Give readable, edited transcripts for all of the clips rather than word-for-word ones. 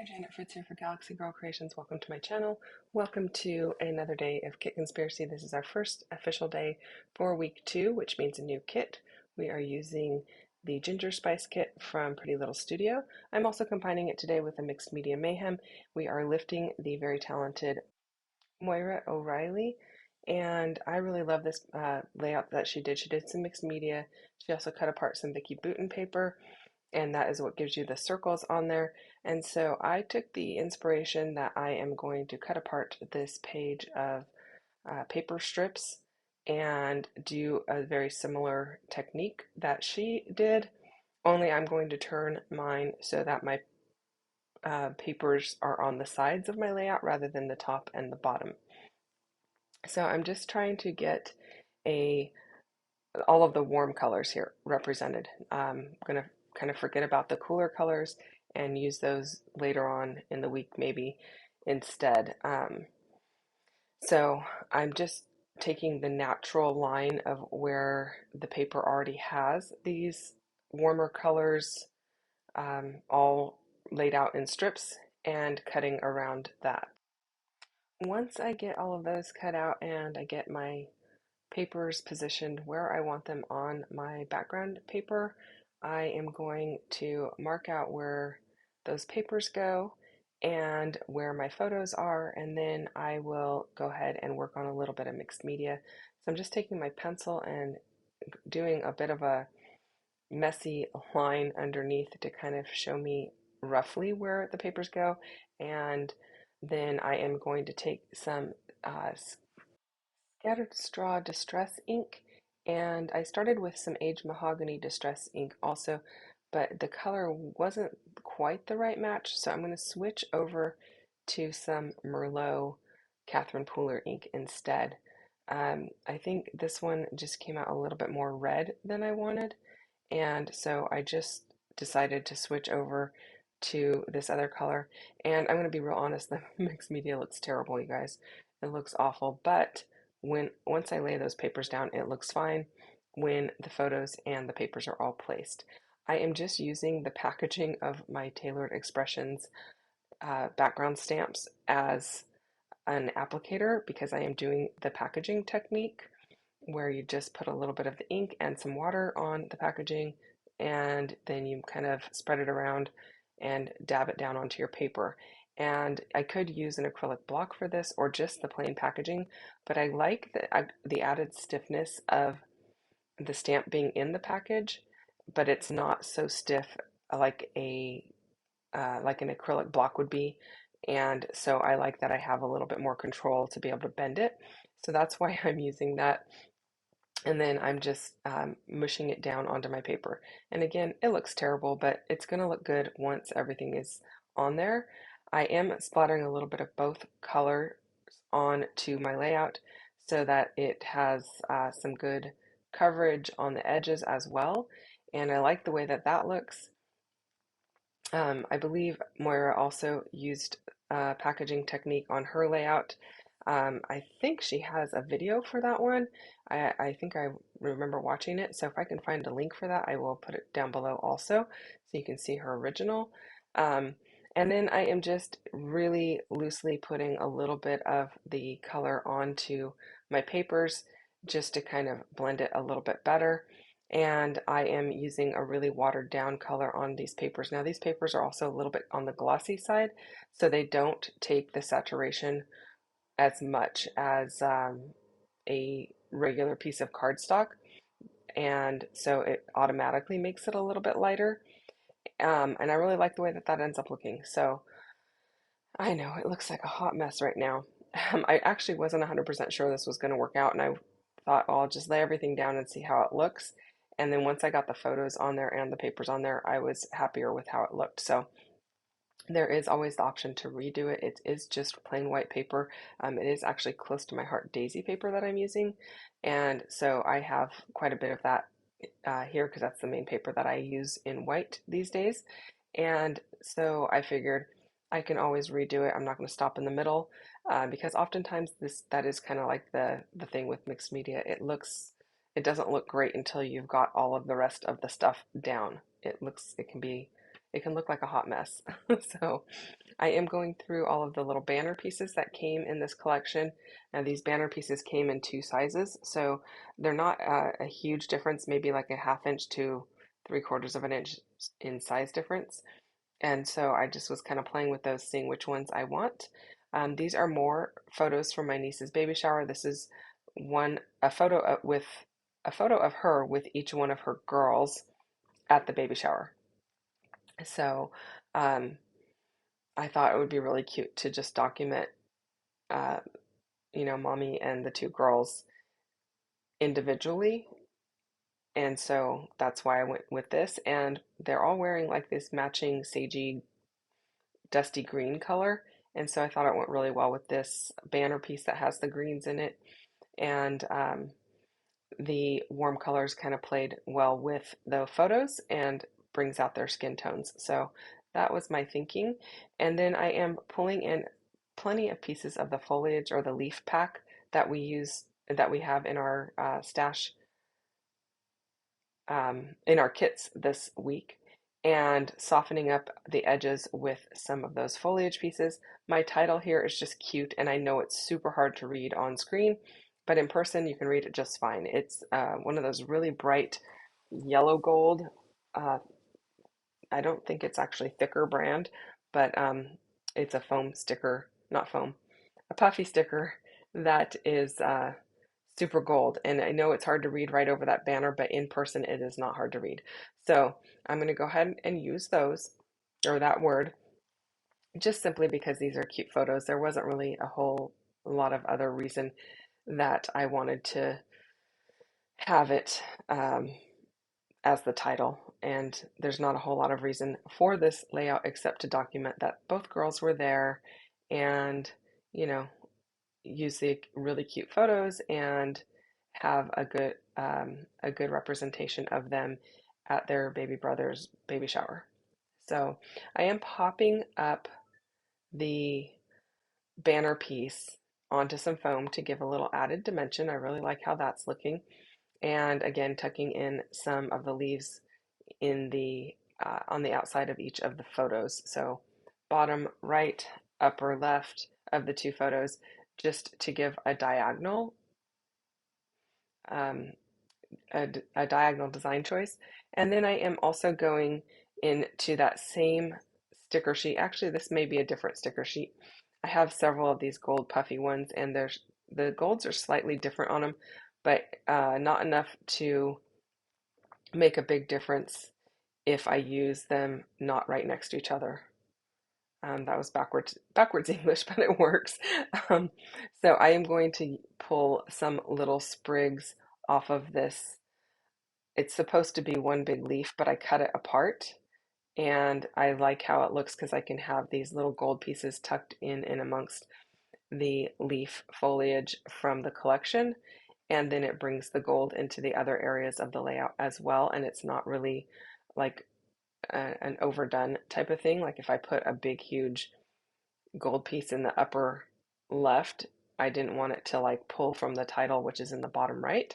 Hi, Janet Fritz here for Galaxy Girl Creations. Welcome to my channel. Welcome to another day of Kit Conspiracy. This is our first official day for week 2, which means a new kit. We are using the Ginger Spice kit from Pretty Little Studio. I'm also combining it today with a Mixed Media Mayhem. We are lifting the very talented Moira O'Reilly, and I really love this layout that she did. She did some mixed media. She also cut apart some Vicky Bouton paper, and that is what gives you the circles on there. And so I took the inspiration that I am going to cut apart this page of paper strips and do a very similar technique that she did, only I'm going to turn mine so that my papers are on the sides of my layout rather than the top and the bottom. So I'm just trying to get a all of the warm colors here represented. I'm going to kind of forget about the cooler colors and use those later on in the week maybe instead. So I'm just taking the natural line of where the paper already has these warmer colors all laid out in strips and cutting around that. Once I get all of those cut out and I get my papers positioned where I want them on my background paper, I am going to mark out where those papers go and where my photos are, and then I will go ahead and work on a little bit of mixed media. So I'm just taking my pencil and doing a bit of a messy line underneath to kind of show me roughly where the papers go, and then I am going to take some scattered straw distress ink, and I started with some aged mahogany distress ink also, but the color wasn't quite the right match, so I'm going to switch over to some Merlot Catherine Pooler ink instead. I think this one just came out a little bit more red than I wanted, and so I just decided to switch over to this other color. And I'm going to be real honest, the mixed media looks terrible, you guys. It looks awful, but once I lay those papers down, it looks fine when the photos and the papers are all placed. I am just using the packaging of my Tailored Expressions background stamps as an applicator because I am doing the packaging technique where you just put a little bit of the ink and some water on the packaging, and then you kind of spread it around and dab it down onto your paper. And I could use an acrylic block for this or just the plain packaging, but I like the added stiffness of the stamp being in the package, but it's not so stiff like like an acrylic block would be. And so I like that I have a little bit more control to be able to bend it. So that's why I'm using that, and then I'm just mushing it down onto my paper. And again, it looks terrible, but it's going to look good once everything is on there. I am splattering a little bit of both colors onto my layout so that it has some good coverage on the edges as well. And I like the way that that looks. I believe Moira also used a packaging technique on her layout. I think she has a video for that one. I think I remember watching it. So if I can find a link for that, I will put it down below also so you can see her original. And then I am just really loosely putting a little bit of the color onto my papers just to kind of blend it a little bit better. And I am using a really watered down color on these papers. Now, these papers are also a little bit on the glossy side, so they don't take the saturation as much as a regular piece of cardstock. And so it automatically makes it a little bit lighter. And I really like the way that that ends up looking. So I know it looks like a hot mess right now. I actually wasn't 100% sure this was going to work out, and I thought, oh, I'll just lay everything down and see how it looks. And then once I got the photos on there and the papers on there, I was happier with how it looked. So there is always the option to redo it. It is just plain white paper. It is actually close to my heart daisy paper that I'm using. And so I have quite a bit of that here because that's the main paper that I use in white these days. And so I figured I can always redo it. I'm not going to stop in the middle because oftentimes that is kind of like the thing with mixed media. It doesn't look great until you've got all of the rest of the stuff down. It can be it can look like a hot mess. So I am going through all of the little banner pieces that came in this collection. Now these banner pieces came in two sizes, so they're not a huge difference, maybe like a half inch to 3/4 of an inch in size difference. And so I just was kind of playing with those, seeing which ones I want. These are more photos from my niece's baby shower. This is a photo with a photo of her with each one of her girls at the baby shower. So um, I thought it would be really cute to just document, uh, mommy and the two girls individually. And so that's why I went with this. And they're all wearing like this matching sagey, dusty green color. And so I thought it went really well with this banner piece that has the greens in it. And the warm colors kind of played well with the photos and brings out their skin tones. So that was my thinking. And then I am pulling in plenty of pieces of the foliage or the leaf pack that we have in our stash, in our kits this week, and softening up the edges with some of those foliage pieces. My title here is just cute, and I know it's super hard to read on screen, but in person you can read it just fine. It's one of those really bright yellow gold. Uh, I don't think it's actually thicker brand, but it's a foam sticker, not foam, a puffy sticker that is super gold. And I know it's hard to read right over that banner, but in person it is not hard to read. So I'm going to go ahead and use those, or that word, just simply because these are cute photos. There wasn't really a whole lot of other reason that I wanted to have it as the title. And there's not a whole lot of reason for this layout except to document that both girls were there and, you know, use the really cute photos and have a good representation of them at their baby brother's baby shower. So I am popping up the banner piece onto some foam to give a little added dimension. I really like how that's looking. And again, tucking in some of the leaves in the on the outside of each of the photos. So bottom right, upper left of the two photos, just to give a diagonal, um, a diagonal design choice. And then I am also going into that same sticker sheet. Actually, this may be a different sticker sheet. I have several of these gold puffy ones, and the golds are slightly different on them, but not enough to make a big difference if I use them not right next to each other. That was backwards English, but it works. Um, so I am going to pull some little sprigs off of this. It's supposed to be one big leaf, but I cut it apart, and I like how it looks because I can have these little gold pieces tucked in and amongst the leaf foliage from the collection, and then it brings the gold into the other areas of the layout as well, and it's not really like an overdone type of thing. Like if I put a big, huge gold piece in the upper left, I didn't want it to like pull from the title, which is in the bottom right.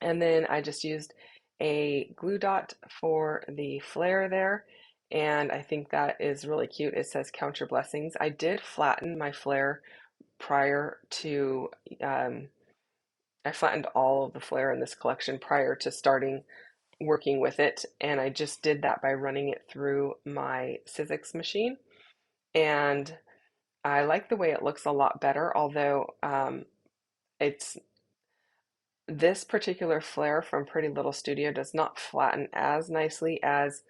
And then I just used a glue dot for the flare there. And I think that is really cute. It says count your blessings. I did flatten my flare prior to, I flattened all of the flare in this collection prior to starting working with it. And I just did that by running it through my Sizzix machine. And I like the way it looks a lot better, although it's this particular flare from Pretty Little Studio does not flatten as nicely as,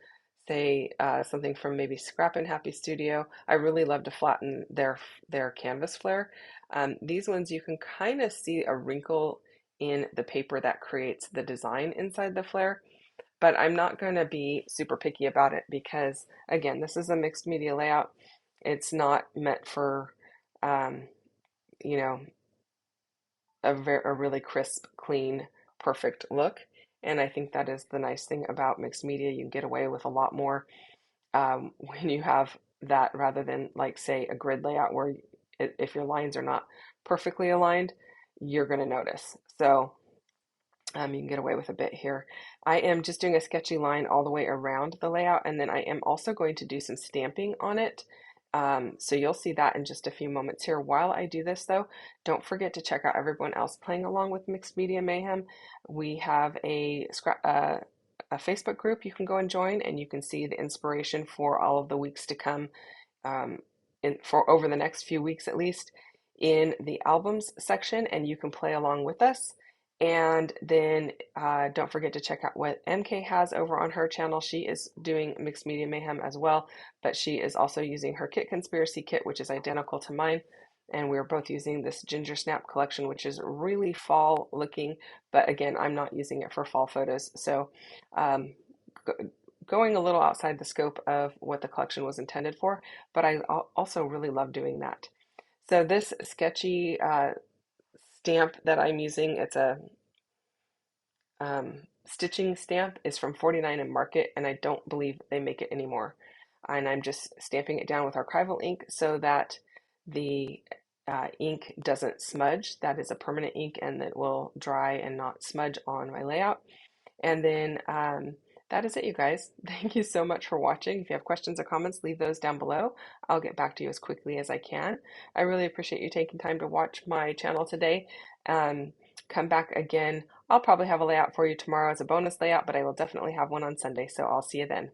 say, something from maybe Scrap and Happy Studio. I really love to flatten their canvas flare. These ones you can kind of see a wrinkle in the paper that creates the design inside the flare, but I'm not going to be super picky about it because, again, this is a mixed media layout. It's not meant for, um, you know, a really crisp, clean, perfect look. And I think that is the nice thing about mixed media. You can get away with a lot more when you have that rather than, like, say, a grid layout where if your lines are not perfectly aligned, you're going to notice. So You can get away with a bit here. I am just doing a sketchy line all the way around the layout, and then I am also going to do some stamping on it. So you'll see that in just a few moments here. While I do this, though, don't forget to check out everyone else playing along with Mixed Media Mayhem. We have a Facebook group you can go and join, and you can see the inspiration for all of the weeks to come, um, for over the next few weeks at least, in the albums section, and you can play along with us. And then don't forget to check out what MK has over on her channel. She is doing Mixed Media Mayhem as well, but she is also using her Kit Conspiracy kit, which is identical to mine. And we're both using this Ginger Snap collection, which is really fall looking, but again, I'm not using it for fall photos. So um, going a little outside the scope of what the collection was intended for, but I also really love doing that. So this sketchy stamp that I'm using, it's a stitching stamp, is from 49 and Market, and I don't believe they make it anymore. And I'm just stamping it down with archival ink so that the ink doesn't smudge. That is a permanent ink and that will dry and not smudge on my layout. And then that is it, you guys. Thank you so much for watching. If you have questions or comments, leave those down below. I'll get back to you as quickly as I can. I really appreciate you taking time to watch my channel today. Um, Come back again. I'll probably have a layout for you tomorrow as a bonus layout, but I will definitely have one on Sunday, so I'll see you then.